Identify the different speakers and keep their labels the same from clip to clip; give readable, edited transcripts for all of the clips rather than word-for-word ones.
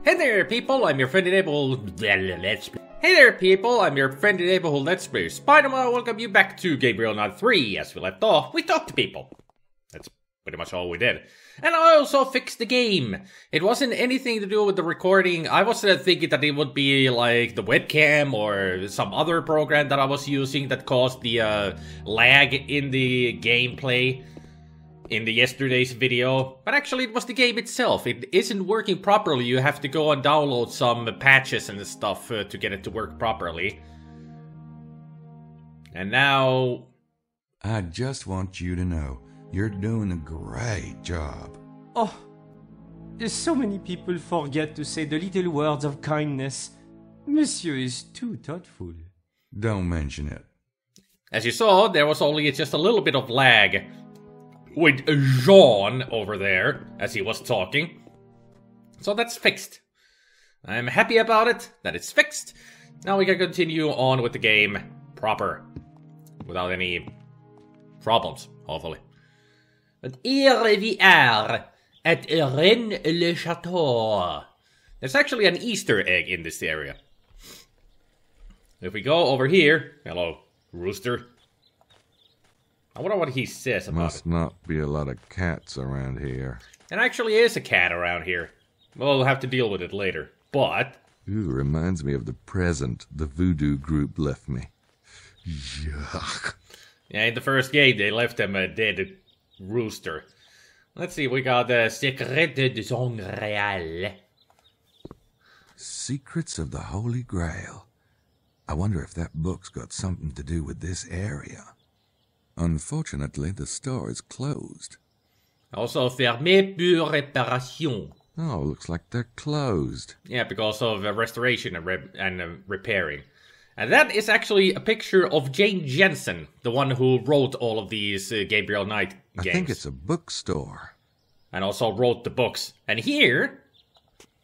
Speaker 1: Hey there, people! I'm your friendly neighborhood. Hey there, people! I'm your friendly neighborhood Let's Play. SpiderMwa, welcome you back to Gabriel Not 3. As we left off, we talked to people. That's pretty much all we did. And I also fixed the game. It wasn't anything to do with the recording. I was thinking that it would be like the webcam or some other program that I was using that caused the lag in the gameplay in the yesterday's video, but actually it was the game itself. It isn't working properly. You have to go and download some patches and stuff to get it to work properly. And now...
Speaker 2: I just want you to know, you're doing a great job.
Speaker 3: Oh, so many people forget to say the little words of kindness. Monsieur is too thoughtful.
Speaker 2: Don't mention it.
Speaker 1: As you saw, there was only just a little bit of lag with Jean over there as he was talking. So that's fixed. I'm happy about it, that it's fixed. Now we can continue on with the game proper, without any problems, hopefully. But here we are at Rennes-le-Château. There's actually an Easter egg in this area. If we go over here, hello, rooster. I wonder what he says about
Speaker 2: Must not be a lot of cats around here.
Speaker 1: There actually is a cat around here. We'll have to deal with it later. But...
Speaker 2: Ooh, reminds me of the present the voodoo group left me. Yuck.
Speaker 1: Yeah, in the first game, they left him a dead rooster. Let's see, we got the Secret de Son Real.
Speaker 2: Secrets of the Holy Grail. I wonder if that book's got something to do with this area. Unfortunately, the store is closed.
Speaker 1: Also, fermé pour réparation.
Speaker 2: Oh, looks like they're closed.
Speaker 1: Yeah, because of restoration and repairing. And that is actually a picture of Jane Jensen, the one who wrote all of these Gabriel Knight games.
Speaker 2: I think it's a bookstore.
Speaker 1: And also wrote the books. And here...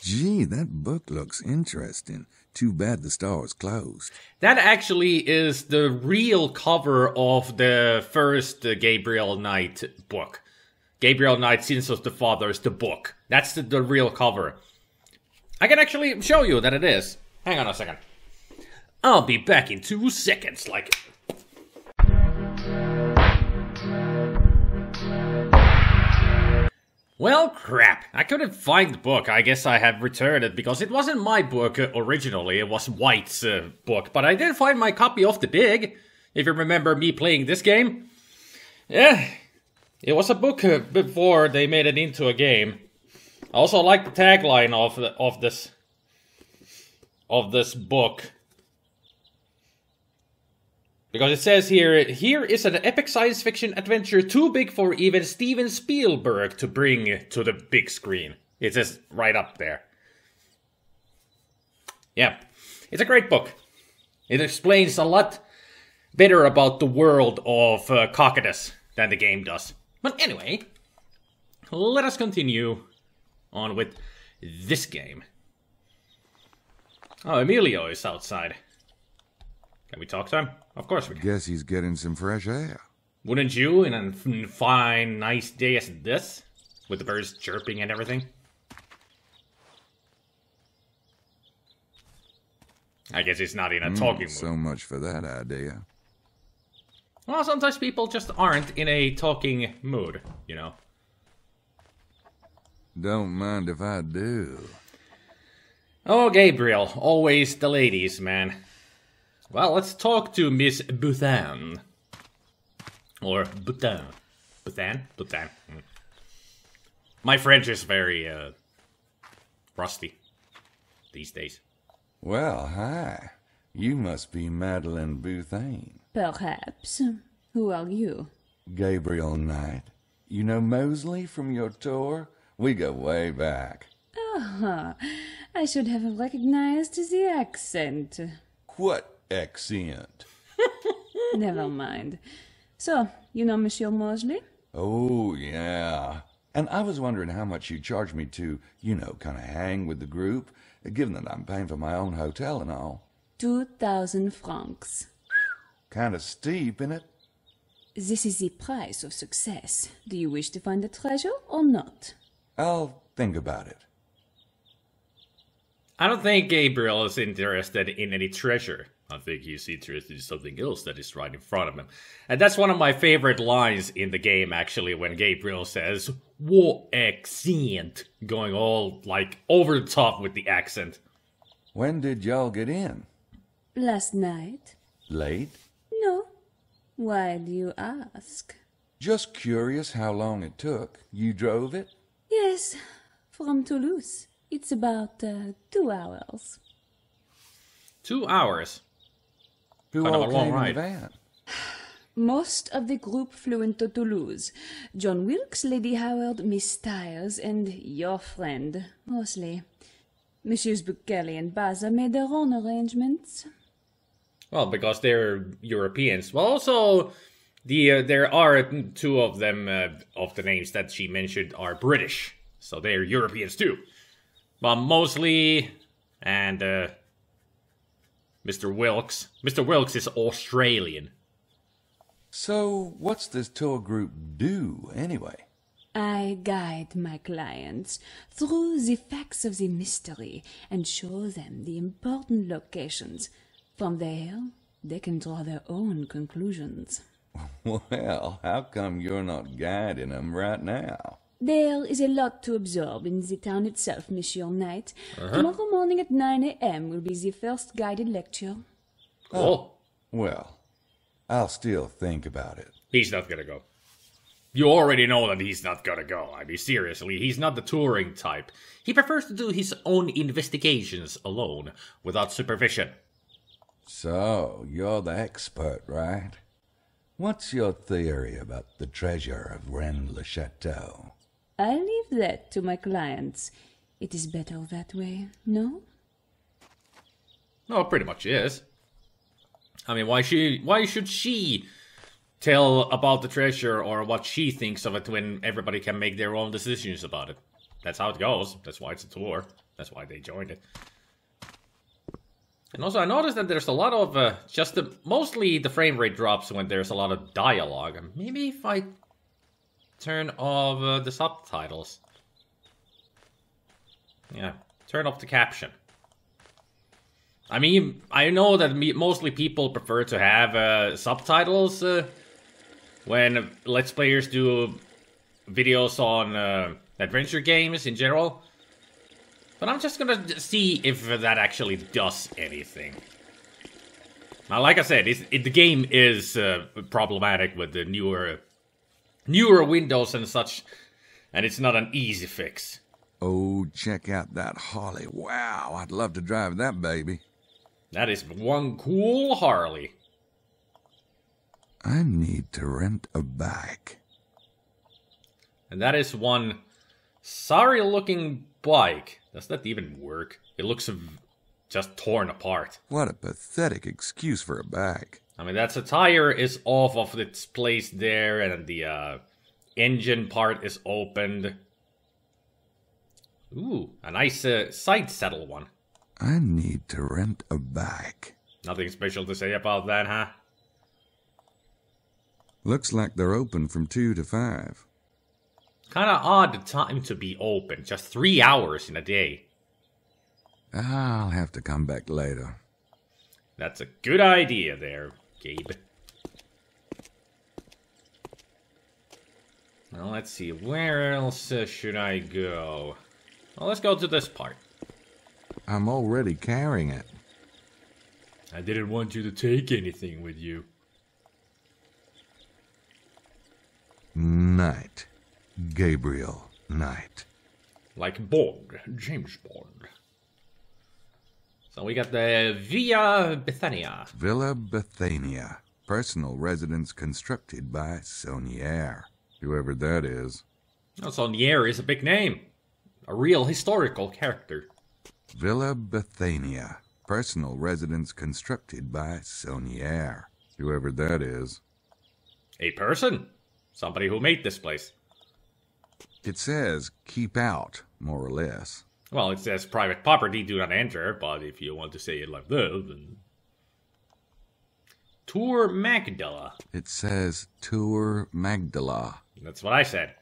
Speaker 2: Gee, that book looks interesting. Too bad the store is closed.
Speaker 1: That actually is the real cover of the first Gabriel Knight book. Gabriel Knight, Sins of the Fathers, the book. That's the real cover. I can actually show you that it is. Hang on a second. I'll be back in 2 seconds, like... Well, crap. I couldn't find the book. I guess I have returned it because it wasn't my book originally. It was White's book. But I did find my copy of the Dig, if you remember me playing this game. Yeah, it was a book before they made it into a game. I also like the tagline of this book. Because it says here is an epic science fiction adventure too big for even Steven Spielberg to bring to the big screen. It says right up there. Yeah, it's a great book. It explains a lot better about the world of Cocytus than the game does. But anyway, let us continue on with this game. Oh, Emilio is outside. Can we talk to him? Of course we can.
Speaker 2: Guess he's getting some fresh air.
Speaker 1: Wouldn't you, in a fine, nice day as this? With the birds chirping and everything? I guess it's not in a talking mood.
Speaker 2: So much for that idea.
Speaker 1: Well, sometimes people just aren't in a talking mood, you know.
Speaker 2: Don't mind if I do.
Speaker 1: Oh, Gabriel. Always the ladies, man. Well, let's talk to Miss Buthan. Or Buthan. Buthan? Buthan. My French is very, rusty these days.
Speaker 2: Well, hi. You must be Madeleine Buthain.
Speaker 4: Perhaps. Who are you?
Speaker 2: Gabriel Knight. You know Mosley from your tour? We go way back.
Speaker 4: Ah, I should have recognized the accent.
Speaker 2: What accent?
Speaker 4: Never mind. So, you know Monsieur Mosley?
Speaker 2: Oh, yeah. And I was wondering how much you charge me to, you know, kind of hang with the group, given that I'm paying for my own hotel and all.
Speaker 4: 2,000 francs.
Speaker 2: Kind of steep, innit?
Speaker 4: This is the price of success. Do you wish to find the treasure or not?
Speaker 2: I'll think about it.
Speaker 1: I don't think Gabriel is interested in any treasure. I think he's interested in something else that is right in front of him. And that's one of my favorite lines in the game, actually, when Gabriel says, "What accent?" Going all, like, over the top with the accent.
Speaker 2: When did y'all get in?
Speaker 4: Last night?
Speaker 2: Late?
Speaker 4: No. Why do you ask?
Speaker 2: Just curious how long it took. You drove it?
Speaker 4: Yes, from Toulouse. It's about 2 hours.
Speaker 1: 2 hours.
Speaker 2: Who
Speaker 1: Kind of
Speaker 2: all
Speaker 1: a long
Speaker 2: came in
Speaker 1: ride.
Speaker 2: the van?
Speaker 4: Most of the group flew into Toulouse. John Wilkes, Lady Howard, Miss Tyers, and your friend, mostly. Messieurs Buckelly and Baza made their own arrangements.
Speaker 1: Well, because they're Europeans. Well, also, there are two of them, of the names that she mentioned, are British. So they're Europeans too. But mostly, and Mr. Wilkes. Mr. Wilkes is Australian.
Speaker 2: So, what's this tour group do, anyway?
Speaker 4: I guide my clients through the facts of the mystery and show them the important locations. From there, they can draw their own conclusions.
Speaker 2: Well, how come you're not guiding them right now?
Speaker 4: There is a lot to absorb in the town itself, Monsieur Knight. Tomorrow morning at 9 a.m. will be the first guided lecture.
Speaker 1: Cool.
Speaker 2: Well, I'll still think about it.
Speaker 1: He's not gonna go. You already know that he's not gonna go. I mean, seriously, he's not the touring type. He prefers to do his own investigations alone, without supervision.
Speaker 2: So, you're the expert, right? What's your theory about the treasure of Rennes-le-Chateau?
Speaker 4: I leave that to my clients. It is better that way, no?
Speaker 1: No, pretty much is. I mean, why should she tell about the treasure or what she thinks of it when everybody can make their own decisions about it? That's how it goes. That's why it's a tour. That's why they joined it. And also, I noticed that there's a lot of, mostly the frame rate drops when there's a lot of dialogue. And maybe if I turn off the subtitles. Yeah, turn off the caption. I mean, I know that mostly people prefer to have subtitles when Let's Players do videos on adventure games in general. But I'm just gonna see if that actually does anything. Now, like I said, the game is problematic with the newer Windows and such, and it's not an easy fix.
Speaker 2: Oh, check out that Harley. Wow, I'd love to drive that baby.
Speaker 1: That is one cool Harley.
Speaker 2: I need to rent a bike.
Speaker 1: And that is one sorry-looking bike. Does that even work? It looks just torn apart.
Speaker 2: What a pathetic excuse for a bike.
Speaker 1: I mean, that's a tire is off of its place there, and the engine part is opened. Ooh, a nice side saddle one.
Speaker 2: I need to rent a bike.
Speaker 1: Nothing special to say about that, huh?
Speaker 2: Looks like they're open from 2 to 5.
Speaker 1: Kinda odd time to be open. Just 3 hours in a day.
Speaker 2: I'll have to come back later.
Speaker 1: That's a good idea there, Gabe. Now, let's see. Where else should I go? Well, let's go to this part.
Speaker 2: I'm already carrying it.
Speaker 1: I didn't want you to take anything with you.
Speaker 2: Knight. Gabriel Knight.
Speaker 1: Like Bond. James Bond. So we got the Villa Bethania.
Speaker 2: Villa Bethania. Personal residence constructed by Saunier. Whoever that is.
Speaker 1: Oh, Saunier is a big name. A real historical character.
Speaker 2: Villa Bethania. Personal residence constructed by Saunier. Whoever that is.
Speaker 1: A person. Somebody who made this place.
Speaker 2: It says, keep out, more or less.
Speaker 1: Well, it says private property, do not enter, but if you want to say it like that, then... Tour Magdala.
Speaker 2: It says, Tour Magdala.
Speaker 1: That's what I said.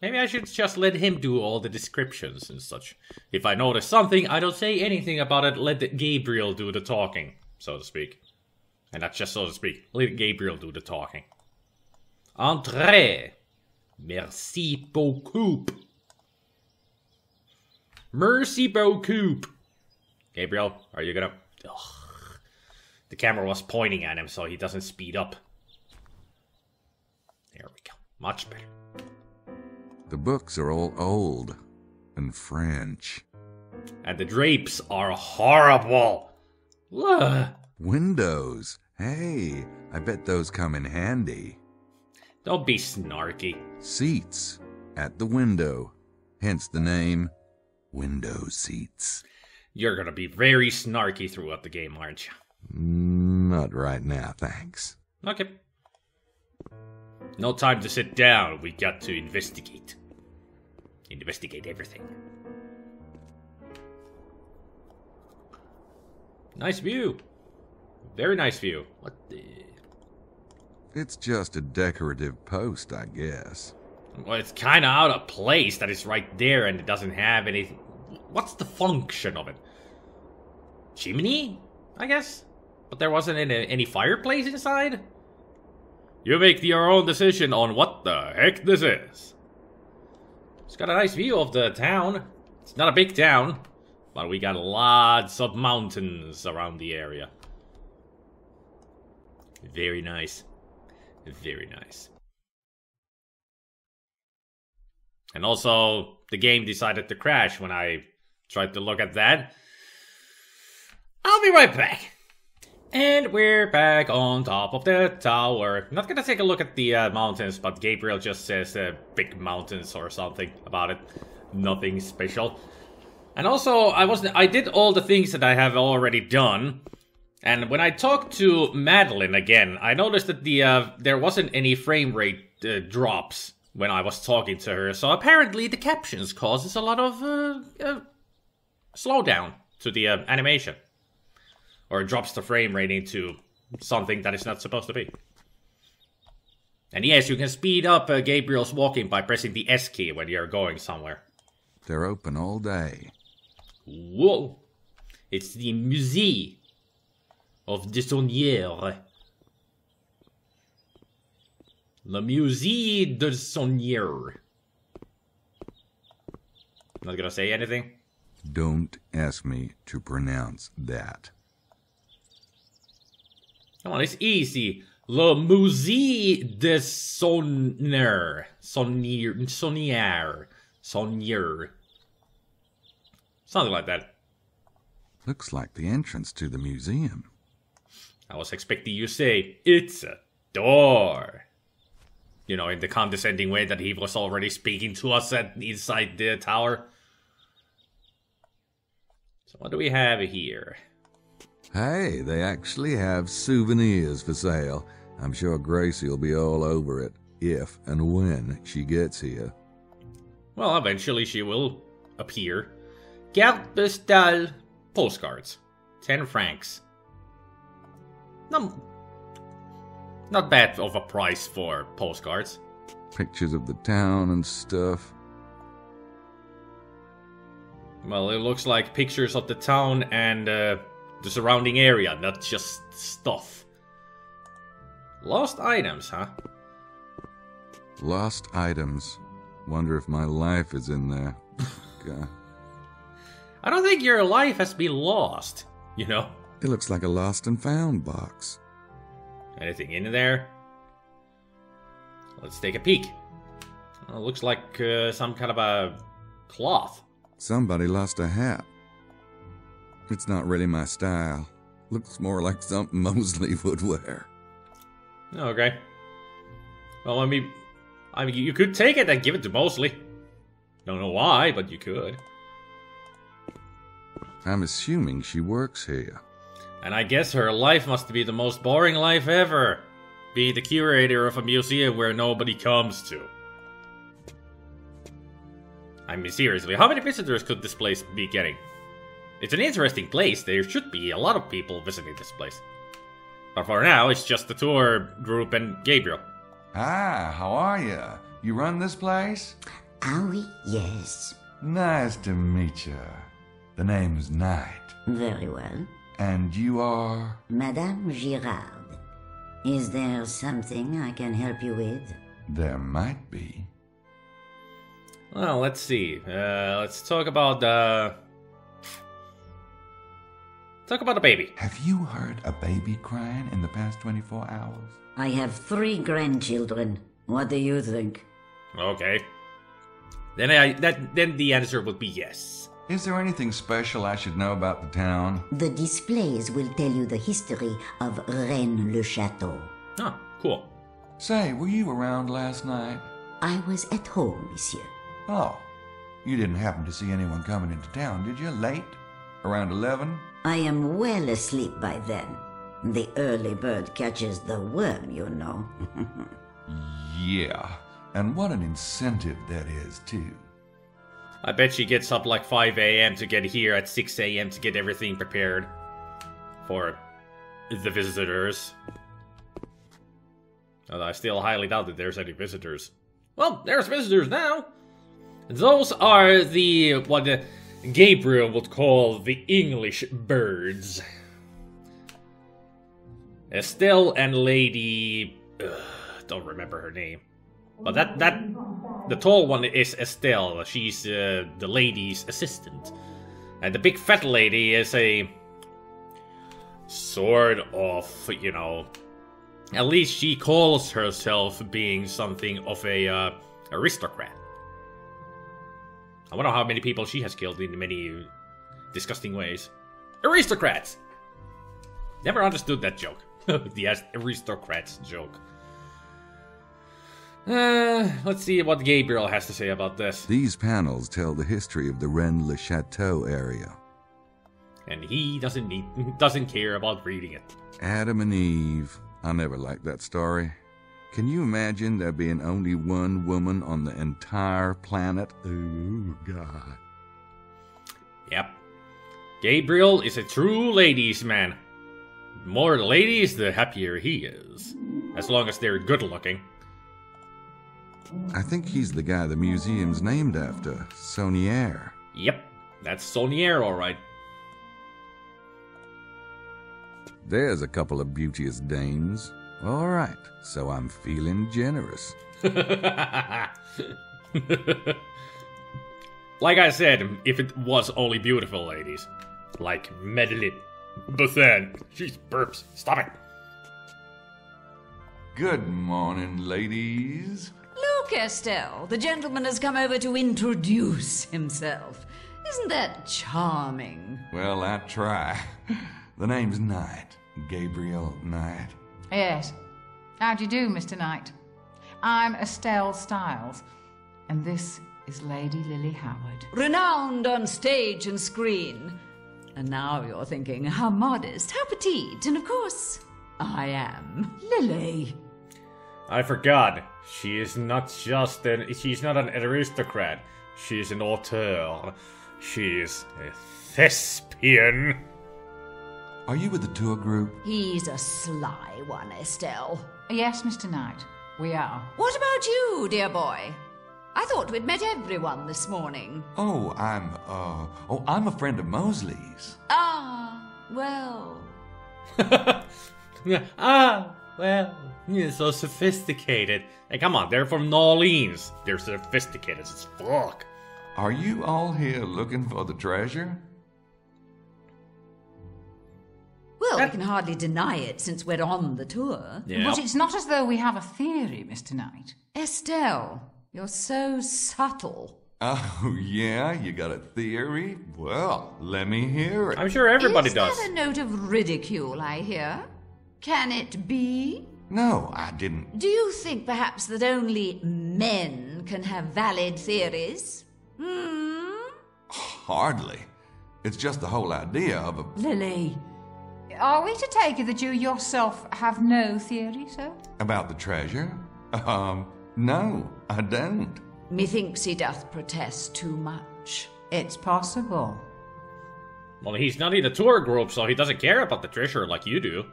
Speaker 1: Maybe I should just let him do all the descriptions and such. If I notice something, I don't say anything about it, let Gabriel do the talking, so to speak. And not just so to speak, let Gabriel do the talking. Entrez. Merci beaucoup. Merci beaucoup. Gabriel, are you gonna... Ugh. The camera was pointing at him so he doesn't speed up. There we go. Much better.
Speaker 2: The books are all old and French.
Speaker 1: And the drapes are horrible. Ugh.
Speaker 2: Windows. Hey, I bet those come in handy.
Speaker 1: Don't be snarky.
Speaker 2: Seats at the window. Hence the name Window Seats.
Speaker 1: You're gonna be very snarky throughout the game, aren't you?
Speaker 2: Not right now, thanks.
Speaker 1: Okay. No time to sit down. We got to investigate. Investigate everything. Nice view. Very nice view. What the...
Speaker 2: It's just a decorative post, I guess.
Speaker 1: Well, it's kind of out of place that it's right there and it doesn't have anything. What's the function of it? Chimney, I guess? But there wasn't any fireplace inside? You make your own decision on what the heck this is. It's got a nice view of the town. It's not a big town, but we got lots of mountains around the area. Very nice. Very nice. And also, the game decided to crash when I tried to look at that. I'll be right back. And we're back on top of the tower. Not gonna take a look at the mountains, but Gabriel just says big mountains or something about it. Nothing special. And also, I did all the things that I have already done. And when I talked to Madeline again, I noticed that there wasn't any frame rate drops when I was talking to her. So apparently the captions causes a lot of slowdown to the animation. Or it drops the frame rate into something that it's not supposed to be. And yes, you can speed up Gabriel's walking by pressing the S key when you're going somewhere.
Speaker 2: They're open all day.
Speaker 1: Whoa! It's the Musée of des Saunières. Le Musée des Saunières. Not gonna say anything?
Speaker 2: Don't ask me to pronounce that.
Speaker 1: Come on, it's easy. Le Musée des Saunières. Saunières. Something like that.
Speaker 2: Looks like the entrance to the museum.
Speaker 1: I was expecting you to say, it's a door. You know, in the condescending way that he was already speaking to us inside the tower. So what do we have here?
Speaker 2: Hey, they actually have souvenirs for sale. I'm sure Gracie will be all over it, if and when she gets here.
Speaker 1: Well, eventually she will appear. Carte postale postcards. 10 francs. Not bad of a price for postcards.
Speaker 2: Pictures of the town and stuff.
Speaker 1: Well, it looks like pictures of the town and the surrounding area, not just stuff. Lost items, huh?
Speaker 2: Lost items. Wonder if my life is in there. God.
Speaker 1: I don't think your life has been lost, you know?
Speaker 2: It looks like a lost and found box.
Speaker 1: Anything in there? Let's take a peek. Well, it looks like some kind of a cloth.
Speaker 2: Somebody lost a hat. It's not really my style. Looks more like something Mosley would wear.
Speaker 1: Okay. Well, I mean, you could take it and give it to Mosley. Don't know why, but you could.
Speaker 2: I'm assuming she works here.
Speaker 1: And I guess her life must be the most boring life ever. Being the curator of a museum where nobody comes to. I mean, seriously, how many visitors could this place be getting? It's an interesting place. There should be a lot of people visiting this place. But for now, it's just the tour group and Gabriel.
Speaker 5: Hi, how are you? You run this place? Ah oui, yes.
Speaker 2: Nice to meet you. The name's Knight.
Speaker 5: Very well.
Speaker 2: And you are?
Speaker 5: Madame Girard, is there something I can help you with?
Speaker 2: There might be.
Speaker 1: Well, let's see. Let's talk about the baby.
Speaker 2: Have you heard a baby crying in the past 24 hours?
Speaker 5: I have 3 grandchildren. What do you think?
Speaker 1: Okay. Then the answer would be yes.
Speaker 2: Is there anything special I should know about the town?
Speaker 5: The displays will tell you the history of Rennes-le-Château.
Speaker 1: Oh, cool.
Speaker 2: Say, were you around last night?
Speaker 5: I was at home, monsieur.
Speaker 2: Oh, you didn't happen to see anyone coming into town, did you? Late? Around 11?
Speaker 5: I am well asleep by then. The early bird catches the worm, you know.
Speaker 2: Yeah, and what an incentive that is, too.
Speaker 1: I bet she gets up like 5 a.m. to get here at 6 a.m. to get everything prepared for the visitors. Although I still highly doubt that there's any visitors. Well, there's visitors now! Those are what Gabriel would call the English birds. Estelle and Lady... don't remember her name. But the tall one is Estelle. She's the lady's assistant. And the big fat lady is a sort of, you know, at least she calls herself being something of a aristocrat. I wonder how many people she has killed in many disgusting ways. Aristocrats! Never understood that joke. The aristocrats joke. Let's see what Gabriel has to say about this.
Speaker 2: These panels tell the history of the Rennes-le-Château area.
Speaker 1: And he doesn't care about reading it.
Speaker 2: Adam and Eve. I never liked that story. Can you imagine there being only one woman on the entire planet? Oh, God.
Speaker 1: Yep. Gabriel is a true ladies' man. The more ladies, the happier he is. As long as they're good looking.
Speaker 2: I think he's the guy the museum's named after, Saunier.
Speaker 1: Yep, that's Saunier, alright.
Speaker 2: There's a couple of beauteous dames. All right, so I'm feeling generous.
Speaker 1: Like I said, if it was only beautiful ladies. Like Madeline. But then, she's burps. Stop it.
Speaker 2: Good morning, ladies.
Speaker 6: Look, Estelle, the gentleman has come over to introduce himself. Isn't that charming?
Speaker 2: Well, I try. The name's Knight. Gabriel Knight.
Speaker 7: Yes. How do you do, Mr. Knight? I'm Estelle Stiles, and this is Lady Lily Howard.
Speaker 6: Renowned on stage and screen. And now you're thinking, how modest, how petite, and of course, I am Lily.
Speaker 1: I forgot. She's not an aristocrat. She's an auteur. She's a thespian.
Speaker 2: Are you with the tour group?
Speaker 6: He's a sly one, Estelle.
Speaker 7: Yes, Mr. Knight, we are.
Speaker 6: What about you, dear boy? I thought we'd met everyone this morning.
Speaker 2: Oh, I'm a friend of Mosley's.
Speaker 6: Ah, well.
Speaker 1: You're so sophisticated. Hey, come on, they're from New Orleans. They're sophisticated as fuck.
Speaker 2: Are you all here looking for the treasure?
Speaker 6: Well, we can hardly deny it since we're on the tour.
Speaker 1: Yeah.
Speaker 7: But it's not as though we have a theory, Mr. Knight.
Speaker 6: Estelle, you're so subtle.
Speaker 2: Oh, yeah? You got a theory? Well, let me hear it.
Speaker 1: I'm sure everybody
Speaker 6: Is
Speaker 1: does.
Speaker 6: that a note of ridicule, I hear? Can it be?
Speaker 2: No, I didn't.
Speaker 6: Do you think perhaps that only men can have valid theories?
Speaker 2: Hardly. It's just the whole idea of a...
Speaker 7: Lily, are we to take it that you yourself have no theory, sir?
Speaker 2: About the treasure? No, I don't.
Speaker 6: Methinks he doth protest too much.
Speaker 7: It's possible.
Speaker 1: Well, he's not in a tour group, so he doesn't care about the treasure like you do.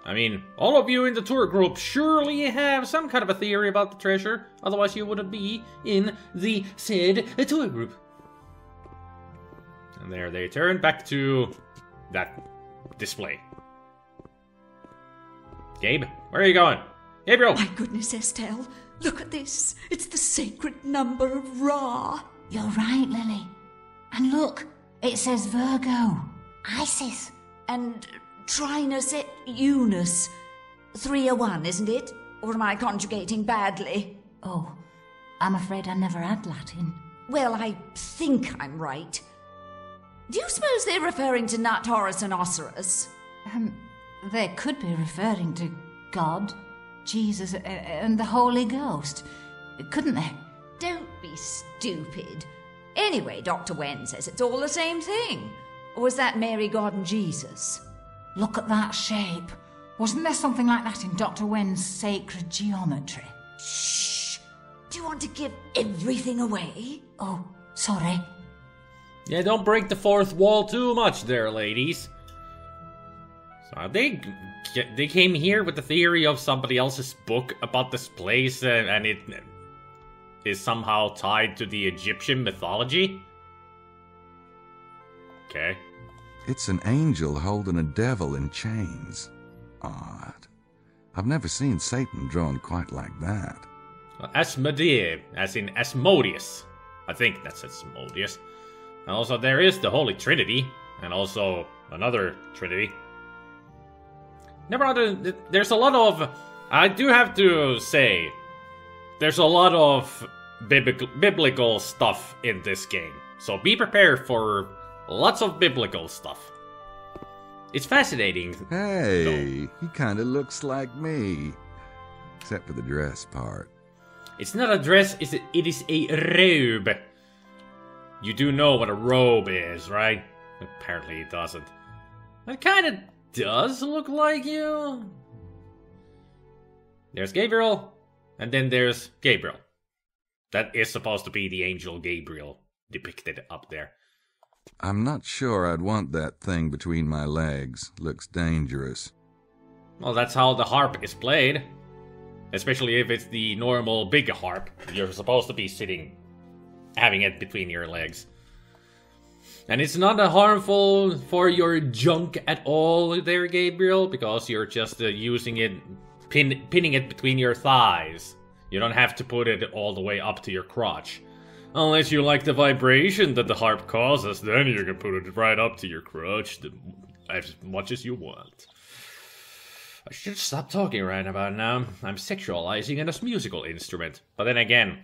Speaker 1: I mean, all of you in the tour group surely have some kind of a theory about the treasure. Otherwise you wouldn't be in the said tour group. And there they turn back to that display. Gabe, where are you going? Gabriel!
Speaker 6: My goodness, Estelle. Look at this. It's the sacred number of Ra.
Speaker 8: You're right, Lily. And look, it says Virgo. Isis.
Speaker 6: And Trinus et Unus. 301, isn't it? Or am I conjugating badly?
Speaker 8: Oh, I'm afraid I never had Latin.
Speaker 6: Well, I think I'm right. Do you suppose they're referring to Nut, Horus, and Osiris?
Speaker 8: They could be referring to God, Jesus, and the Holy Ghost, couldn't they?
Speaker 6: Don't be stupid. Anyway, Dr. Wen says it's all the same thing. Or was that Mary, God, and Jesus?
Speaker 8: Look at that shape.
Speaker 7: Wasn't there something like that in Dr. Wen's sacred geometry?
Speaker 6: Shh! Do you want to give everything away?
Speaker 8: Oh, sorry.
Speaker 1: Yeah, don't break the fourth wall too much there, ladies. So they came here with the theory of somebody else's book about this place, and it is somehow tied to the Egyptian mythology? Okay.
Speaker 2: It's an angel holding a devil in chains. Odd. I've never seen Satan drawn quite like that.
Speaker 1: Asmodee, as in Asmodeus. I think that's Asmodeus. And also there is the Holy Trinity, and also another Trinity. There's a lot of... I do have to say, there's a lot of biblical stuff in this game. So be prepared for lots of biblical stuff. It's fascinating.
Speaker 2: Hey, he kind of looks like me. Except for the dress part.
Speaker 1: It's not a dress, it is a robe. You do know what a robe is, right? Apparently it doesn't. It kind of does look like you. There's Gabriel, and then there's Gabriel. That is supposed to be the angel Gabriel depicted up there.
Speaker 2: I'm not sure I'd want that thing between my legs. Looks dangerous.
Speaker 1: Well, that's how the harp is played. Especially if it's the normal big harp. You're supposed to be sitting, having it between your legs. And it's not harmful for your junk at all there, Gabriel, because you're just using it, pinning it between your thighs. You don't have to put it all the way up to your crotch. Unless you like the vibration that the harp causes, then you can put it right up to your crotch as much as you want. I should stop talking right about now. I'm sexualizing a musical instrument. But then again...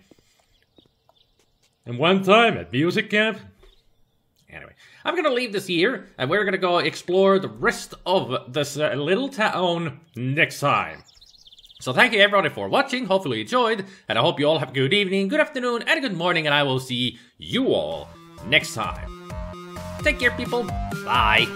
Speaker 1: And one time at music camp... Anyway, I'm gonna leave this here, and we're gonna go explore the rest of this little town next time. So thank you everybody for watching, hopefully you enjoyed, and I hope you all have a good evening, good afternoon, and a good morning, and I will see you all next time. Take care, people. Bye.